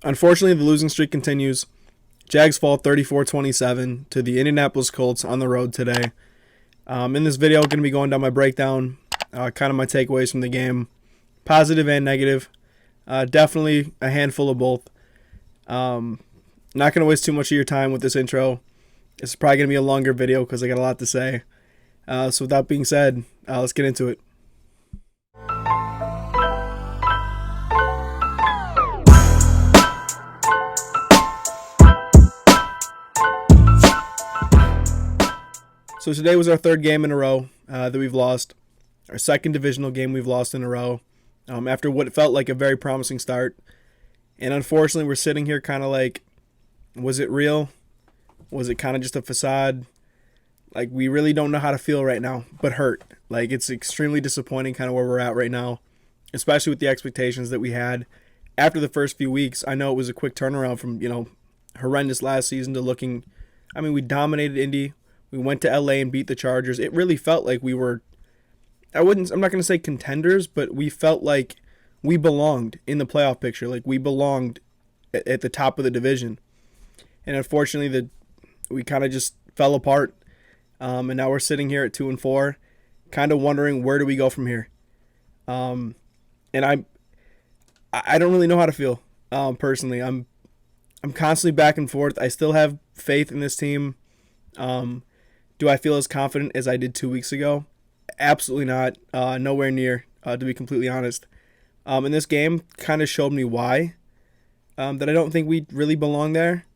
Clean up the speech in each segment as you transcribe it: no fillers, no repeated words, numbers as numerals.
Unfortunately, the losing streak continues. Jags fall 34-27 to the Indianapolis Colts on the road today. In this video, I'm going to be going down my breakdown, kind of my takeaways from the game, positive and negative. Definitely a handful of both. Not going to waste too much of your time with this intro. It's probably going to be a longer video because I got a lot to say. So with that being said, let's get into it. So today was our third game in a row that we've lost. Our second divisional game we've lost in a row after what felt like a very promising start. And unfortunately, we're sitting here kind of like, was it real? Was it kind of just a facade? Like, we really don't know how to feel right now, but hurt. Like, it's extremely disappointing kind of where we're at right now, especially with the expectations that we had after the first few weeks. I know it was a quick turnaround from, horrendous last season to looking, we dominated Indy. We went to LA and beat the Chargers. It really felt like we were, I'm not going to say contenders, but we felt like we belonged in the playoff picture. Like, we belonged at the top of the division. And unfortunately, we kind of just fell apart. And now we're sitting here at 2-4, kind of wondering, where do we go from here? And I don't really know how to feel, personally. I'm constantly back and forth. I still have faith in this team. Do I feel as confident as I did 2 weeks ago? Absolutely not. Nowhere near, to be completely honest. And this game kind of showed me why, that I don't think we really belong there.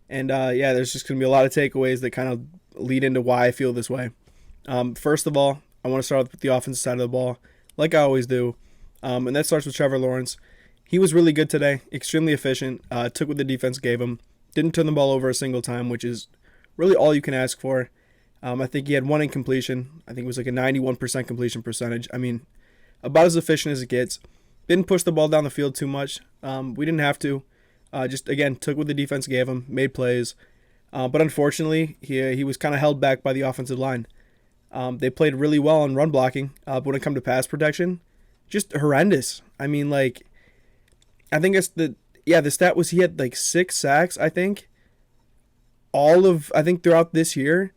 And, there's just going to be a lot of takeaways that kind of lead into why I feel this way. First of all, I want to start with the offensive side of the ball, like I always do. And that starts with Trevor Lawrence. He was really good today, extremely efficient, took what the defense gave him, didn't turn the ball over a single time, which is really all you can ask for. I think he had one incompletion. I think it was like a 91% completion percentage. About as efficient as it gets. Didn't push the ball down the field too much. We didn't have to. Just, again, took what the defense gave him, made plays. But unfortunately, he was kind of held back by the offensive line. They played really well on run blocking, but when it comes to pass protection, just horrendous. I think it's the stat was he had like 6 sacks, I think. Throughout this year.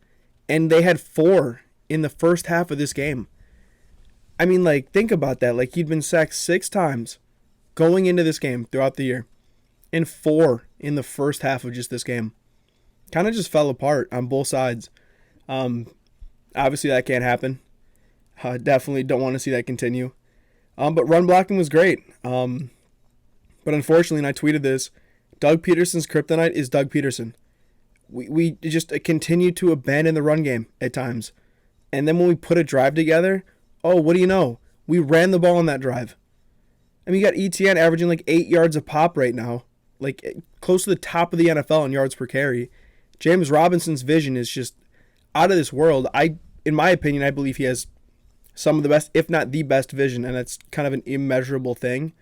And they had 4 in the first half of this game. Think about that. Like, he'd been sacked 6 times going into this game throughout the year. And 4 in the first half of just this game. Kind of just fell apart on both sides. Obviously, that can't happen. Definitely don't want to see that continue. But run blocking was great. But unfortunately, and I tweeted this, Doug Peterson's kryptonite is Doug Peterson. We just continue to abandon the run game at times. And then when we put a drive together, what do you know? We ran the ball on that drive. You got ETN averaging like 8 yards a pop right now. Like, close to the top of the NFL in yards per carry. James Robinson's vision is just out of this world. In my opinion, I believe he has some of the best, if not the best vision. And that's kind of an immeasurable thing.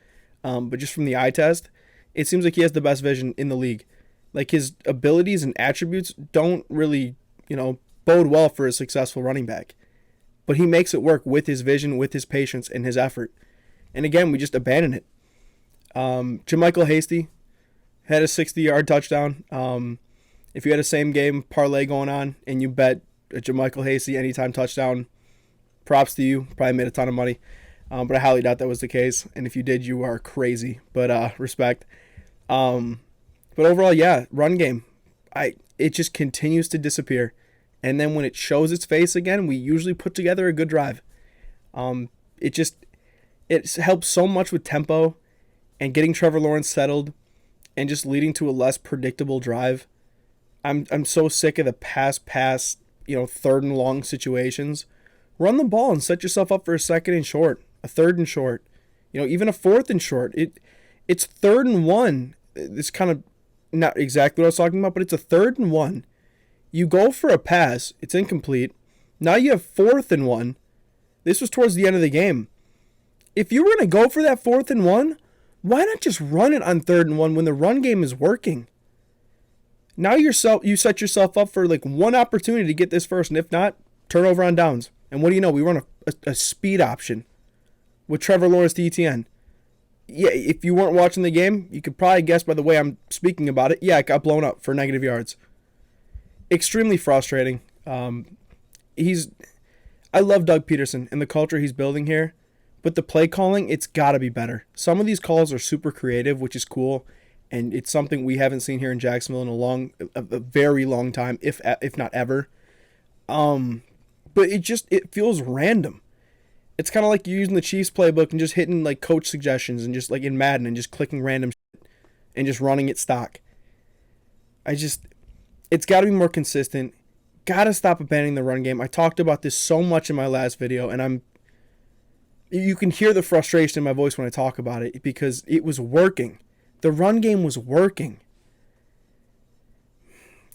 But just from the eye test, it seems like he has the best vision in the league. Like, his abilities and attributes don't really, bode well for a successful running back. But he makes it work with his vision, with his patience, and his effort. And again, we just abandon it. JaMycal Hasty had a 60-yard touchdown. If you had a same-game parlay going on and you bet a JaMycal Hasty anytime touchdown, props to you. Probably made a ton of money. But I highly doubt that was the case. And if you did, you are crazy. But respect. But overall, run game. It just continues to disappear. And then when it shows its face again, we usually put together a good drive. It helps so much with tempo and getting Trevor Lawrence settled and just leading to a less predictable drive. I'm so sick of the pass, third and long situations. Run the ball and set yourself up for a second and short, a third and short, even a fourth and short. It's 3rd and 1. It's kind of not exactly what I was talking about, but it's a 3rd and 1. You go for a pass. It's incomplete. Now you have 4th and 1. This was towards the end of the game. If you were going to go for that 4th and 1, why not just run it on 3rd and 1 when the run game is working? Now you set yourself up for like one opportunity to get this first, and if not, turnover on downs. And what do you know? We run a speed option with Trevor Lawrence to ETN. Yeah, if you weren't watching the game, you could probably guess by the way I'm speaking about it. Yeah, it got blown up for negative yards. Extremely frustrating. He's I love Doug Peterson and the culture he's building here, but the play calling, it's got to be better. Some of these calls are super creative, which is cool, and it's something we haven't seen here in Jacksonville in a very long time, if not ever. But it feels random. It's kind of like you're using the Chiefs playbook and just hitting like coach suggestions and just like in Madden and just clicking random shit and just running it stock. It's got to be more consistent. Got to stop abandoning the run game. I talked about this so much in my last video, and you can hear the frustration in my voice when I talk about it because it was working. The run game was working.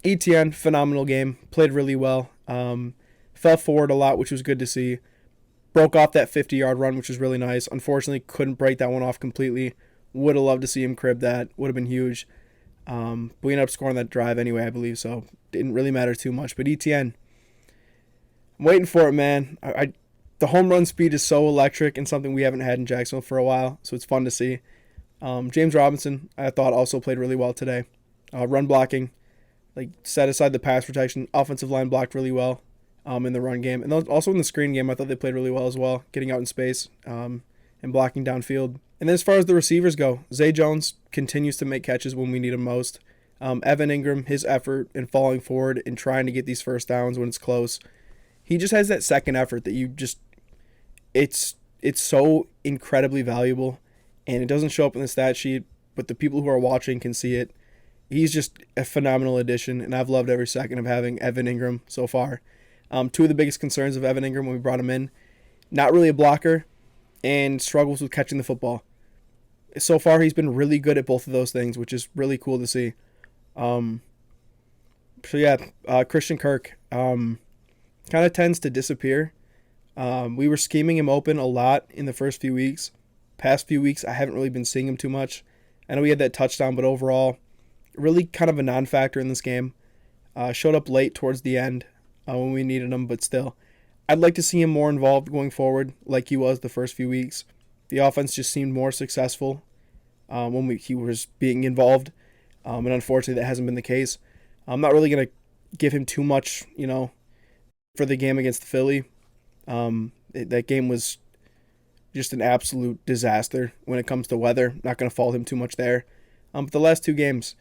ETN, phenomenal game. Played really well. Fell forward a lot, which was good to see. Broke off that 50-yard run, which was really nice. Unfortunately, couldn't break that one off completely. Would have loved to see him crib that. Would have been huge. But we ended up scoring that drive anyway, I believe, so didn't really matter too much. But ETN, I'm waiting for it, man. The home run speed is so electric and something we haven't had in Jacksonville for a while, so it's fun to see. James Robinson, I thought, also played really well today. Run blocking, like set aside the pass protection. Offensive line blocked really well in the run game. And also in the screen game, I thought they played really well as well, getting out in space and blocking downfield. And then as far as the receivers go, Zay Jones continues to make catches when we need him most. Evan Ingram, his effort in falling forward and trying to get these first downs when it's close. He just has that second effort that it's so incredibly valuable, and it doesn't show up in the stat sheet, but the people who are watching can see it. He's just a phenomenal addition, and I've loved every second of having Evan Ingram so far. Two of the biggest concerns of Evan Ingram when we brought him in, not really a blocker and struggles with catching the football. So far, he's been really good at both of those things, which is really cool to see. Christian Kirk kind of tends to disappear. We were scheming him open a lot in the first few weeks. Past few weeks, I haven't really been seeing him too much. I know he had that touchdown, but overall, really kind of a non-factor in this game. Showed up late towards the end when we needed him, but still. I'd like to see him more involved going forward like he was the first few weeks. The offense just seemed more successful when he was being involved, and unfortunately that hasn't been the case. I'm not really going to give him too much, for the game against Philly. That game was just an absolute disaster when it comes to weather. Not going to fault him too much there. But the last two games,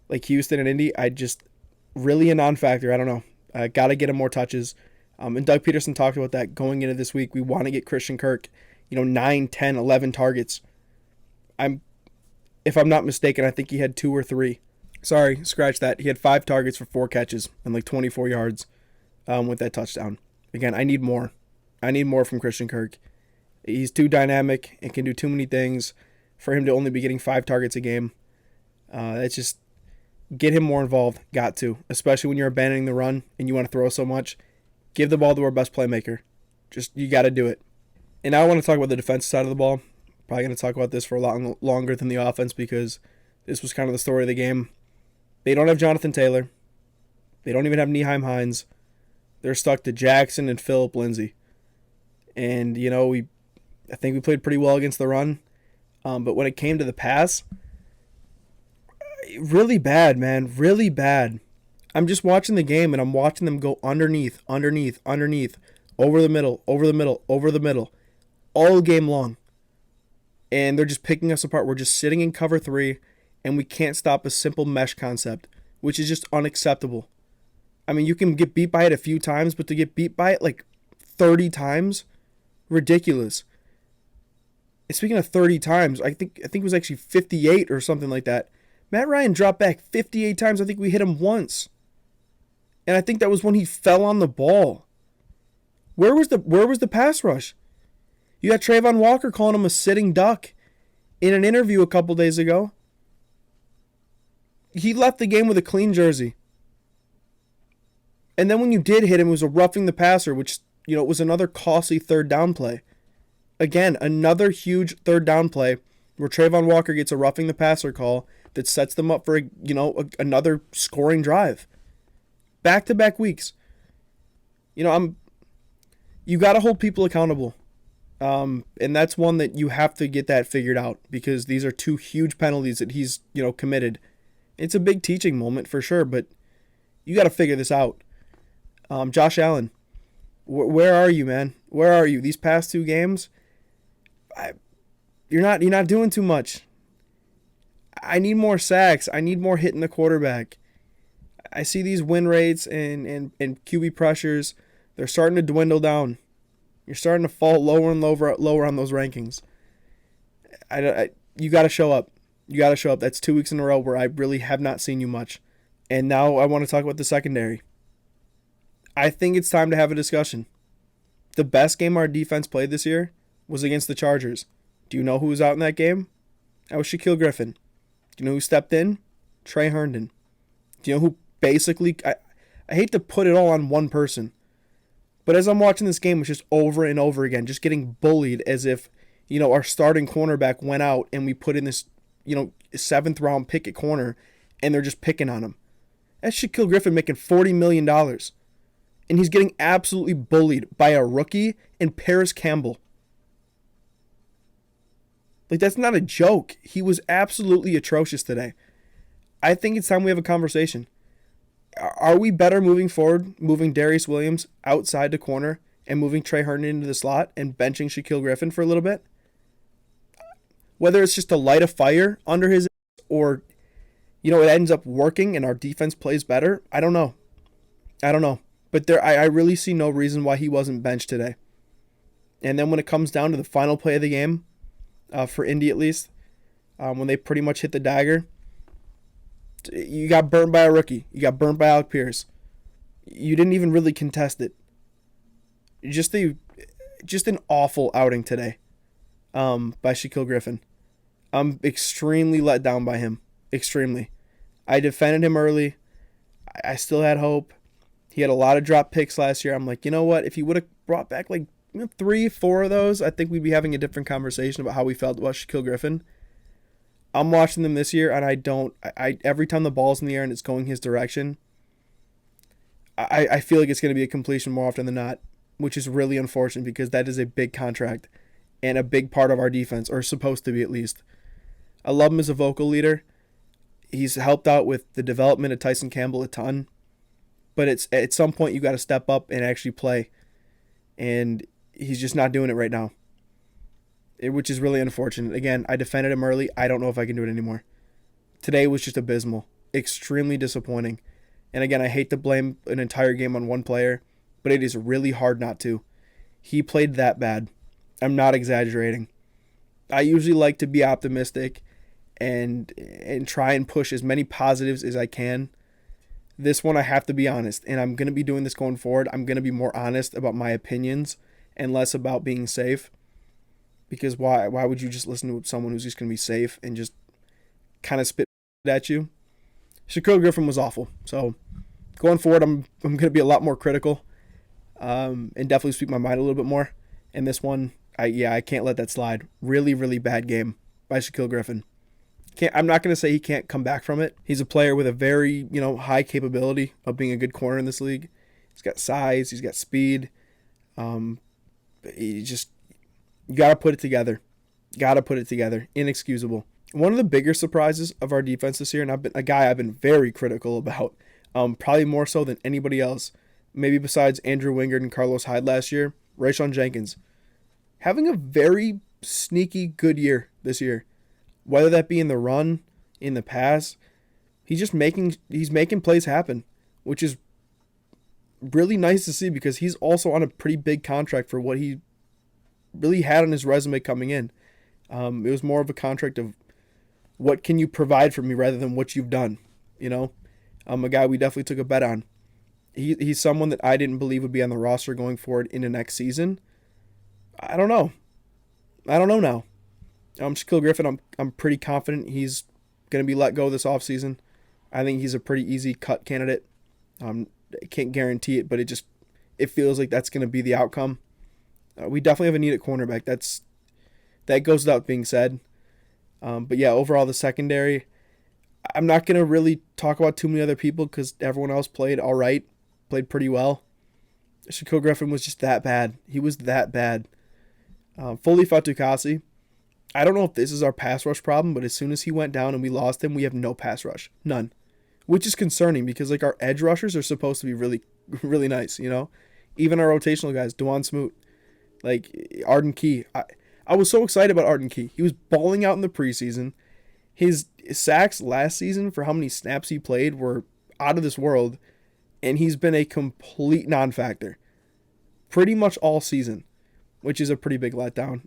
like Houston and Indy, really a non-factor. I don't know. I got to get him more touches. And Doug Peterson talked about that going into this week. We want to get Christian Kirk, 9, 10, 11 targets. If I'm not mistaken, I think he had 2 or 3. Sorry, scratch that. He had 5 targets for 4 catches and like 24 yards with that touchdown. Again, I need more. I need more from Christian Kirk. He's too dynamic and can do too many things for him to only be getting 5 targets a game. It's just get him more involved. Got to. Especially when you're abandoning the run and you want to throw so much. Give the ball to our best playmaker. You got to do it. And now I want to talk about the defensive side of the ball. Probably going to talk about this for a lot longer than the offense because this was kind of the story of the game. They don't have Jonathan Taylor. They don't even have Nyheim Hines. They're stuck to Jackson and Phillip Lindsay. And, I think we played pretty well against the run. But when it came to the pass, really bad, man. Really bad. I'm just watching the game, and I'm watching them go underneath, over the middle, all game long. And they're just picking us apart. We're just sitting in cover 3, and we can't stop a simple mesh concept, which is just unacceptable. I mean, you can get beat by it a few times, but to get beat by it like 30 times, ridiculous. And speaking of 30 times, I think it was actually 58 or something like that. Matt Ryan dropped back 58 times. I think we hit him once. And I think that was when he fell on the ball. Where was the pass rush? You got Trayvon Walker calling him a sitting duck in an interview a couple days ago. He left the game with a clean jersey. And then when you did hit him, it was a roughing the passer, which, it was another costly third down play. Again, another huge third down play where Trayvon Walker gets a roughing the passer call that sets them up for, another scoring drive. Back-to-back weeks. You got to hold people accountable. And that's one that you have to get that figured out because these are two huge penalties that he's, committed. It's a big teaching moment for sure, but you got to figure this out. Josh Allen, where are you, man? Where are you? These past two games, you're not doing too much. I need more sacks. I need more hitting the quarterback. I see these win rates and QB pressures. They're starting to dwindle down. You're starting to fall lower and lower on those rankings. You got to show up. You got to show up. That's 2 weeks in a row where I really have not seen you much. And now I want to talk about the secondary. I think it's time to have a discussion. The best game our defense played this year was against the Chargers. Do you know who was out in that game? That was Shaquille Griffin. Do you know who stepped in? Trey Herndon. Do you know who basically... I hate to put it all on one person, but as I'm watching this game, it's just over and over again, just getting bullied as if, our starting cornerback went out and we put in this, 7th round pick at corner and they're just picking on him. That's Shaquille Griffin making $40 million. And he's getting absolutely bullied by a rookie and Paris Campbell. Like, that's not a joke. He was absolutely atrocious today. I think it's time we have a conversation. Are we better moving forward, moving Darius Williams outside the corner and moving Trey Herndon into the slot and benching Shaquille Griffin for a little bit? Whether it's just to light a fire under his or, it ends up working and our defense plays better, I don't know. But I really see no reason why he wasn't benched today. And then when it comes down to the final play of the game, for Indy at least, when they pretty much hit the dagger, you got burnt by a rookie. You got burnt by Alec Pierce. You didn't even really contest it. Just an awful outing today by Shaquille Griffin. I'm extremely let down by him. Extremely. I defended him early. I still had hope. He had a lot of drop picks last year. I'm like, you know what? If he would have brought back 3-4 of those, I think we'd be having a different conversation about how we felt about Shaquille Griffin. I'm watching them this year, and I every time the ball's in the air and it's going his direction, I feel like it's going to be a completion more often than not, which is really unfortunate because that is a big contract and a big part of our defense, or supposed to be at least. I love him as a vocal leader. He's helped out with the development of Tyson Campbell a ton, but it's at some point you got to step up and actually play, and he's just not doing it right now. Which is really unfortunate. Again, I defended him early. I don't know if I can do it anymore. Today was just abysmal. Extremely disappointing. And again, I hate to blame an entire game on one player, but it is really hard not to. He played that bad. I'm not exaggerating. I usually like to be optimistic and try and push as many positives as I can. This one I have to be honest, and I'm going to be doing this going forward. I'm going to be more honest about my opinions and less about being safe. Because why would you just listen to someone who's just going to be safe and just kind of spit at you? Shaquille Griffin was awful. So going forward, I'm going to be a lot more critical and definitely speak my mind a little bit more. And this one, I can't let that slide. Really, really bad game by Shaquille Griffin. I'm not going to say he can't come back from it. He's a player with a very high capability of being a good corner in this league. He's got size. He's got speed. You got to put it together. Inexcusable. One of the bigger surprises of our defense this year, and I've been very critical about, probably more so than anybody else, maybe besides Andrew Wingard and Carlos Hyde last year, Rayshon Jenkins. Having a very sneaky good year this year. Whether that be in the run, in the pass, he's making plays happen, which is really nice to see because he's also on a pretty big contract for what he really had on his resume coming in. It was more of a contract of what can you provide for me rather than what you've done. A guy we definitely took a bet on. He's someone that I didn't believe would be on the roster going forward in the next season. I don't know now. Shaquille Griffin, I'm pretty confident he's going to be let go this offseason. I think he's a pretty easy cut candidate. I can't guarantee it, but it feels like that's going to be the outcome. We definitely have a need at cornerback. That goes without being said. But yeah, overall the secondary, I'm not going to really talk about too many other people because everyone else played all right, played pretty well. Shaquille Griffin was just that bad. He was that bad. Fully Fatukasi. I don't know if this is our pass rush problem, but as soon as he went down and we lost him, we have no pass rush. None. Which is concerning because like our edge rushers are supposed to be really, really nice, you know? Even our rotational guys, Dewan Smoot, like Arden Key. I was so excited about Arden Key. He was balling out in the preseason. His sacks last season for how many snaps he played were out of this world, and he's been a complete non-factor pretty much all season, which is a pretty big letdown.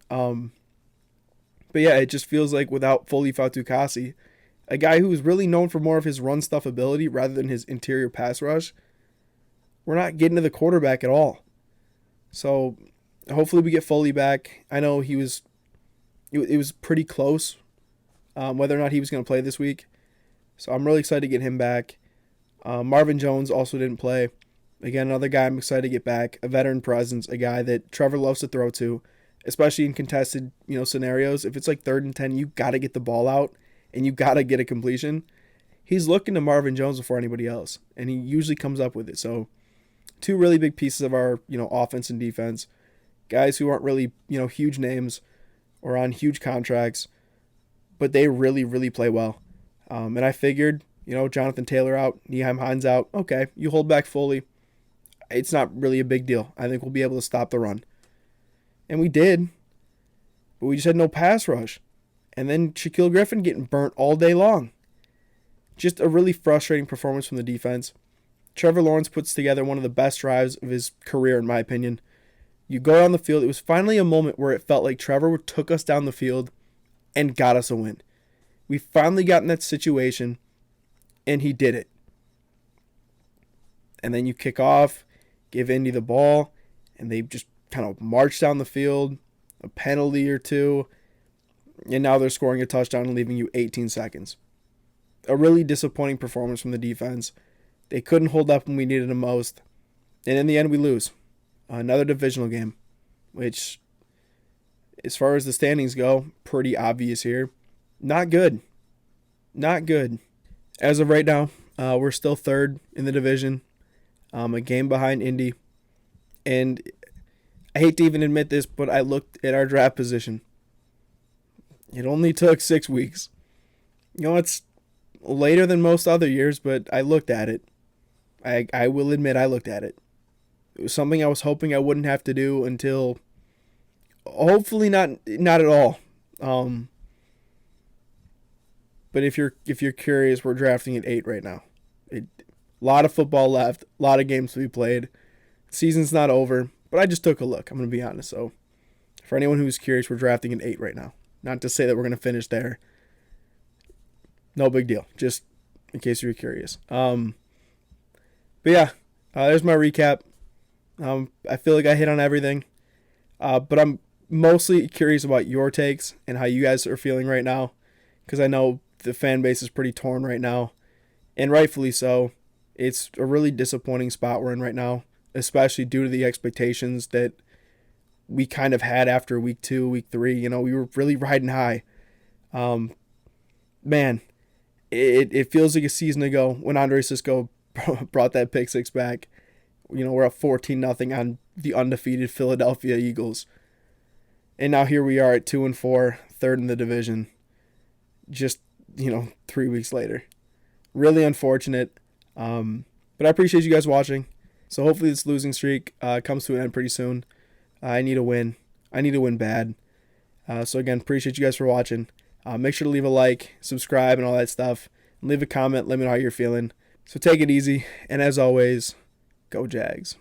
But yeah, it just feels like without Foley Fatukasi, a guy who is really known for more of his run stuff ability rather than his interior pass rush, we're not getting to the quarterback at all. So hopefully we get Foley back. I know it was pretty close whether or not he was going to play this week. So I'm really excited to get him back. Marvin Jones also didn't play. Again, another guy I'm excited to get back. A veteran presence, a guy that Trevor loves to throw to, especially in contested scenarios. If it's like 3rd and 10, you got to get the ball out and you got to get a completion. He's looking to Marvin Jones before anybody else, and he usually comes up with it. So 2 really big pieces of our offense and defense. Guys who aren't really huge names or on huge contracts, but they really, really play well. And I figured, Jonathan Taylor out, Nyheim Hines out. Okay, you hold back Foley. It's not really a big deal. I think we'll be able to stop the run. And we did, but we just had no pass rush. And then Shaquille Griffin getting burnt all day long. Just a really frustrating performance from the defense. Trevor Lawrence puts together one of the best drives of his career, in my opinion. You go down the field. It was finally a moment where it felt like Trevor took us down the field and got us a win. We finally got in that situation, and he did it. And then you kick off, give Indy the ball, and they just kind of march down the field, a penalty or two, and now they're scoring a touchdown and leaving you 18 seconds. A really disappointing performance from the defense. They couldn't hold up when we needed them most, and in the end we lose. Another divisional game, which, as far as the standings go, pretty obvious here. Not good. Not good. As of right now, we're still 3rd in the division, a game behind Indy. And I hate to even admit this, but I looked at our draft position. It only took 6 weeks. It's later than most other years, but I looked at it. I will admit I looked at it. It was something I was hoping I wouldn't have to do until, hopefully not at all. But if you're curious, we're drafting at 8 right now. A lot of football left, a lot of games to be played. Season's not over, but I just took a look. I'm going to be honest. So for anyone who's curious, we're drafting at 8 right now. Not to say that we're going to finish there. No big deal. Just in case you're curious. But yeah, there's my recap. I feel like I hit on everything. But I'm mostly curious about your takes and how you guys are feeling right now, because I know the fan base is pretty torn right now, and rightfully so. It's a really disappointing spot we're in right now, especially due to the expectations that we kind of had after week 2, week 3. We were really riding high. Man, it feels like a season ago when Andre Sisco brought that pick 6 back. We're up 14-0 on the undefeated Philadelphia Eagles. And now here we are at 2-4, 3rd in the division. Just, 3 weeks later. Really unfortunate. But I appreciate you guys watching. So hopefully this losing streak comes to an end pretty soon. I need a win. I need to win bad. So again, appreciate you guys for watching. Make sure to leave a like, subscribe, and all that stuff. And leave a comment. Let me know how you're feeling. So take it easy. And as always, go Jags.